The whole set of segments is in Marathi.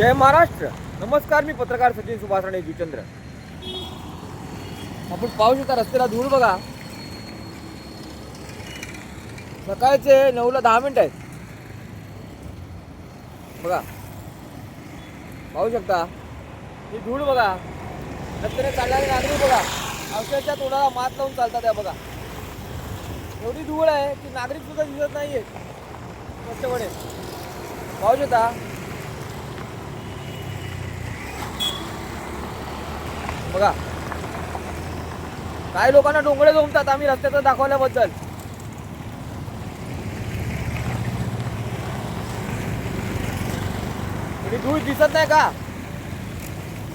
जय महाराष्ट्र. नमस्कार, मी पत्रकार सचिन सुभाष राणे जुचंद्र. आपण पाहू शकता रस्त्याला धूळ बघा. सकाळचे 9:10 आहेत बघा. पाहू शकता ही धूळ बघा. रस्त्याने चालणारे नागरिक बघा अक्षरशः तोंडाला मात लावून चालतात आहे बघा. एवढी धूळ आहे की नागरिक सुद्धा दिसत नाहीये स्पष्टपणे. पाहू शकता बघा. काही लोकांना डोंगळे जमतात आम्ही रस्त्याचं दाखवल्याबद्दल. धूळ दिसत नाही का?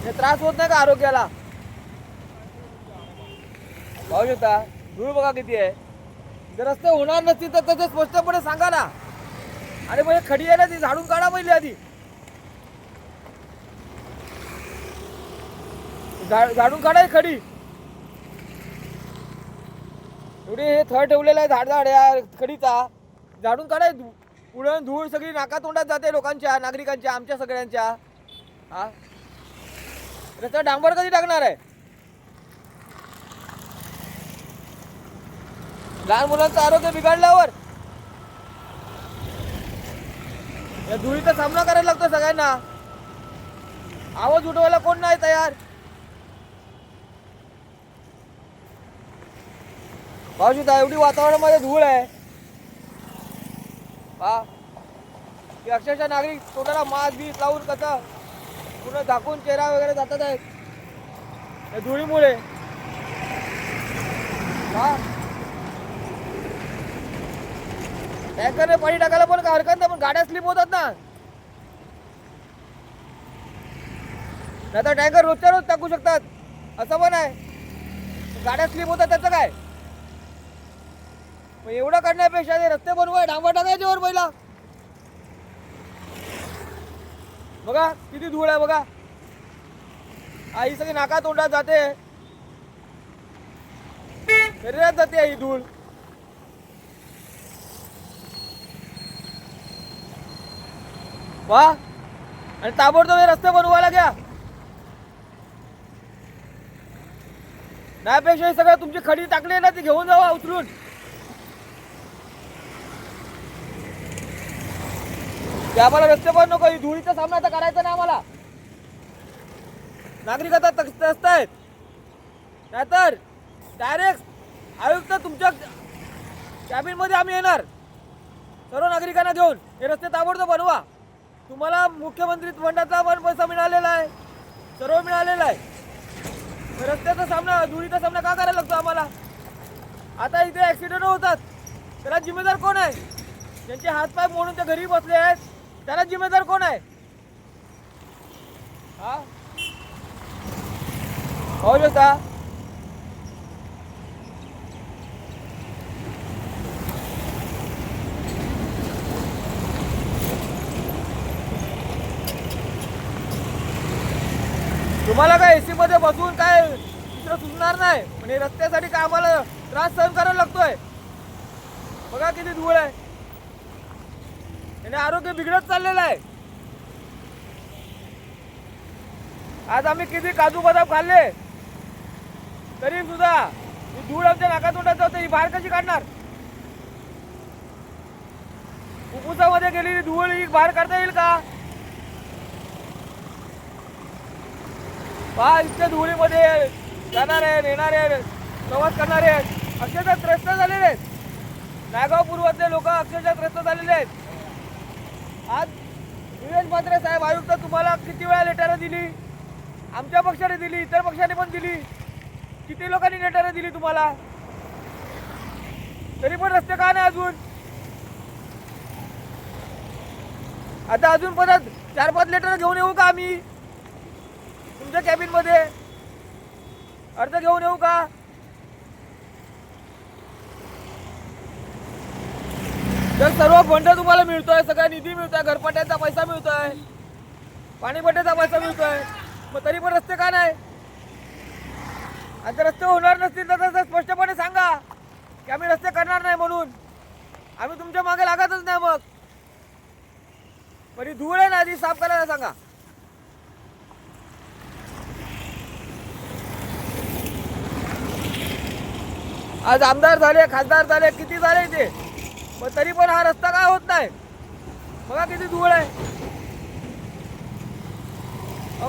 हे त्रास होत नाही का आरोग्याला? पाहू शकता धूळ बघा किती आहे. जर रस्ते होणार नसतील तर त्याचे स्पष्टपणे सांगा ना. आणि मग खडी आहे ना ती झाडून काढा पहिले आधी. झाडून काढाय खडी. एवढे हे थर ठेवलेला आहे झाड या खडीचा. झाडून काढाय. पुढे धूळ सगळी नाका तोंडात जाते लोकांच्या, नागरिकांच्या, आमच्या सगळ्यांच्या. हा रस्ता डांबर कधी टाकणार आहे? लहान मुलांचं आरोग्य बिघडल्यावर या धुळीचा सामना करायला लागतो सगळ्यांना. आवाज उठवायला कोण नाही तयार. पाहू शकता एवढी वातावरणामध्ये धूळ आहे पहा. की अक्षरशः नागरिक तोंडाला मास्क बीस लावून कसं पूर्ण झाकून चेहरा वगैरे जातात आहेत या धुळीमुळे. टँकरने पाणी टाकायला पण हरकत नाही, पण गाड्या स्लिप होतात ना. नाही तर टँकर रोजच्या रोज टाकू शकतात असं पण आहे. गाड्या स्लिप होतात त्याचं काय? एवढं करण्यापेक्षा ते रस्ते बनवाय डांबर टाकायचे वर पहिला. बघा किती धूळ आहे बघा. ही सगळी नाका तोंडात जाते, शरीरात जाते ही धूळ. वा आणि ताबडतोब हे रस्ते बनवायला घ्या. त्यापेक्षा सगळं तुमची खडी टाकली ना ती घेऊन जावा उचलून. आम्हाला रस्ते पण नको. ही धुळीचा सामना तर करायचा नाही आम्हाला. नागरिक आता त्रस्त आहेत. नाहीतर डायरेक्ट आयुक्त तुमच्या कॅबिन मध्ये आम्ही येणार सर्व नागरिकांना घेऊन. हे रस्ते ताबडतोब बनवा. तुम्हाला मुख्यमंत्री फंडाचा पण पैसा मिळालेला आहे, सर्व मिळालेला आहे. रस्त्याचा सामना, धुळीचा सामना का करायला लागतो आम्हाला? आता इथे ऍक्सिडेंट होतात त्याला जिम्मेदार कोण आहे? ज्यांचे हातपाय मोडून ते घरी बसले आहेत त्याला जिम्मेदार कोण आहे? हा पाहू शकता तुम्हाला काय एसी मध्ये बसून काय दुसरं सुचणार नाही, पण हे रस्त्यासाठी काय आम्हाला त्रास सहन करायला लागतोय. बघा किती धूळ आहे. याने आरोग्य बिघडत चाललेलं आहे. आज आम्ही किती काजू बदाम खाल्ले तरी सुद्धा ही धूळ आमच्या नाकातोंडात जाते. ही बाहेर कशी काढणार? फुफ्फुसामध्ये गेलेली धूळ ही बाहेर काढता येईल का? पहा इतक्या धुळीमध्ये जाणारे येणारे प्रवास करणारे अक्षरशः त्रस्त झालेले आहेत. नायगाव पूर्वातले लोक अक्षरशः त्रस्त झालेले आहेत. आज निलेश म्हात्रे साहेब आयुक्त तुम्हाला किती वेळा लेटरं दिली? आमच्या पक्षाने दिली, इतर पक्षाने पण दिली. किती लोकांनी लेटरं दिली तुम्हाला? तरी पण रस्ते का नाही अजून? आता अजून परत 4-5 लेटर घेऊन येऊ का आम्ही तुमच्या कॅबिन मध्ये? अर्ज घेऊन येऊ का? तर सर्व फंड तुम्हाला मिळतोय, सगळा निधी मिळतोय, घरपट्ट्यांचा पैसा मिळतोय, पाणीपट्ट्याचा पैसा मिळतोय, मग तरी पण रस्ते का नाही? आता रस्ते होणार नसतील तर स्पष्टपणे सांगा की आम्ही रस्ते करणार नाही म्हणून. आम्ही तुमच्या मागे लागतच नाही. मग बरी धूळ आहे ना आधी साफ करायला सांगा. आज आमदार झाले, खासदार झाले, किती झाले ते, पण तरी पण हा रस्ता काय होत नाही. बघा किती धूळ आहे.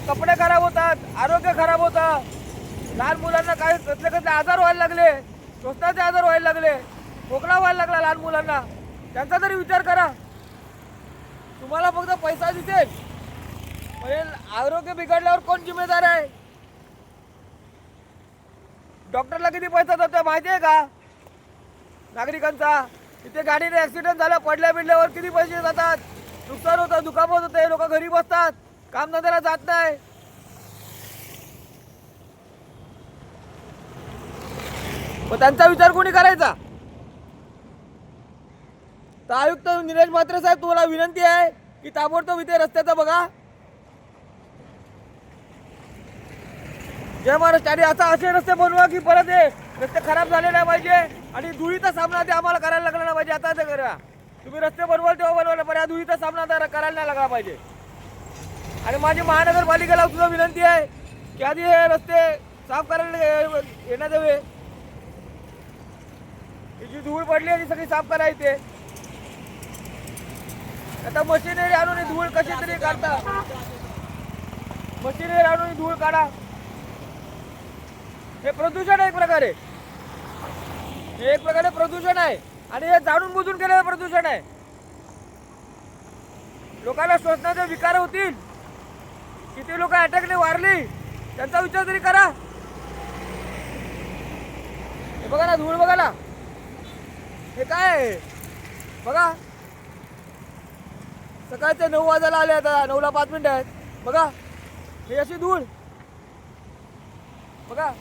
कपडे खराब होतात, आरोग्य खराब होतं, लहान मुलांना काही कसले कसले आजार व्हायला लागले, श्वसनाचे आजार व्हायला लागले, खोकला व्हायला लागला लहान मुलांना. त्यांचा तरी विचार करा. तुम्हाला फक्त पैसा दिसेल, म्हणजे आरोग्य बिघडल्यावर कोण जिम्मेदार आहे? डॉक्टरला किती पैसा जातो माहिती आहे का? नागरिकांचा. तिथे गाडीने ऍक्सिडेंट झाला, पडल्या बिडल्यावर किती पैसे जातात, नुकसान होतं, दुखापत होते, लोक घरी बसतात, कामधंद्याला जात नाही. मग त्यांचा विचार कोणी करायचा? तर आयुक्त निलेश म्हात्रे साहेब, तुम्हाला विनंती आहे की ताबडतोब इथे रस्त्याचा बघा. जय महाराष्ट्र. आणि आता असे रस्ते बनवा की परत हे रस्ते खराब झाले नाही पाहिजे आणि धुळीचा सामना ते आम्हाला करायला लागला नाही पाहिजे. आता ते करा. तुम्ही रस्ते बनवाल तेव्हा बनवायला, पण या धुळीचा सामना करायला नाही लागला पाहिजे. आणि माझी महानगरपालिकेला सुद्धा विनंती आहे की आधी हे रस्ते साफ करायला येण्यात यावे. जी धूळ पडली आहे ती सगळी साफ करा इथे. आता मशिनरी आणून धूळ कशी तरी काढता, मशिनरी आणून धूळ काढा. हे प्रदूषण आहे एक प्रकारे, हे एक प्रकारे प्रदूषण आहे आणि हे जाणून बुजून केलेलं प्रदूषण आहे. लोकांना श्वसनाचे विकार होतील, किती लोक अटॅकने वारली त्यांचा विचार तरी करा. हे बघा ना, धूळ बघा ना, हे काय आहे बघा. सकाळचे 9 वाजायला आले, आता 9ला 5 मिनिटं आहेत. बघा ही अशी धूळ बघा.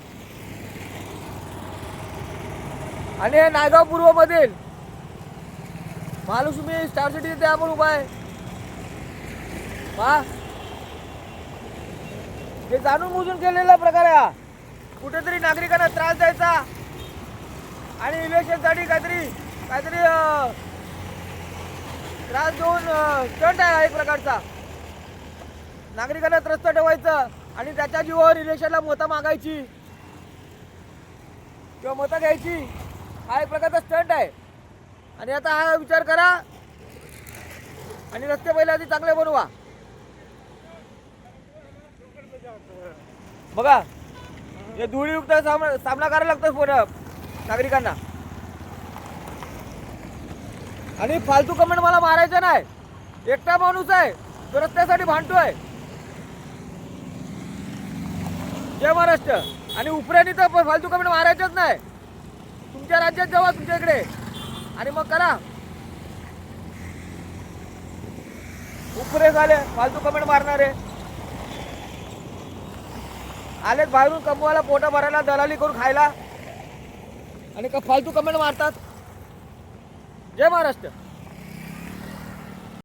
आणि हे नायगाव पूर्व मधील महालक्ष्मी स्टार सिटी इथे आपण उभा आहे. पहा, हे जाणून बुजून केलेला प्रकार आहे हा. कुठेतरी नागरिकांना त्रास द्यायचा आणि इलेक्शनसाठी काहीतरी त्रास देऊन स्टंट आहे एक प्रकारचा. नागरिकांना त्रस्त ठेवायचं आणि त्याच्या जीवावर इलेक्शनला मतं मागायची किंवा मतं घ्यायची, हा एक प्रकारचा स्टंट आहे. आणि आता हा विचार करा आणि रस्ते पहिले आधी चांगले बनवा. बघा, हे धुळीयुक्त सामना करायला लागतो नागरिकांना. आणि फालतू कमेंट मला मारायचं नाही. एकटा माणूस आहे तो रस्त्यासाठी भांडतोय. जय महाराष्ट्र. आणि उपऱ्यानी तर फालतू कमेंट मारायचंच नाही. तुमच्या राज्यात जावा, तुमच्या इकडे, आणि मग करा. उपरे झाले फालतू कमेंट मारणारे, आलेत बाहेरून कमवायला, पोटा भरायला, दलाली करून खायला, आणि का फालतू कमेंट मारतात. जय महाराष्ट्र.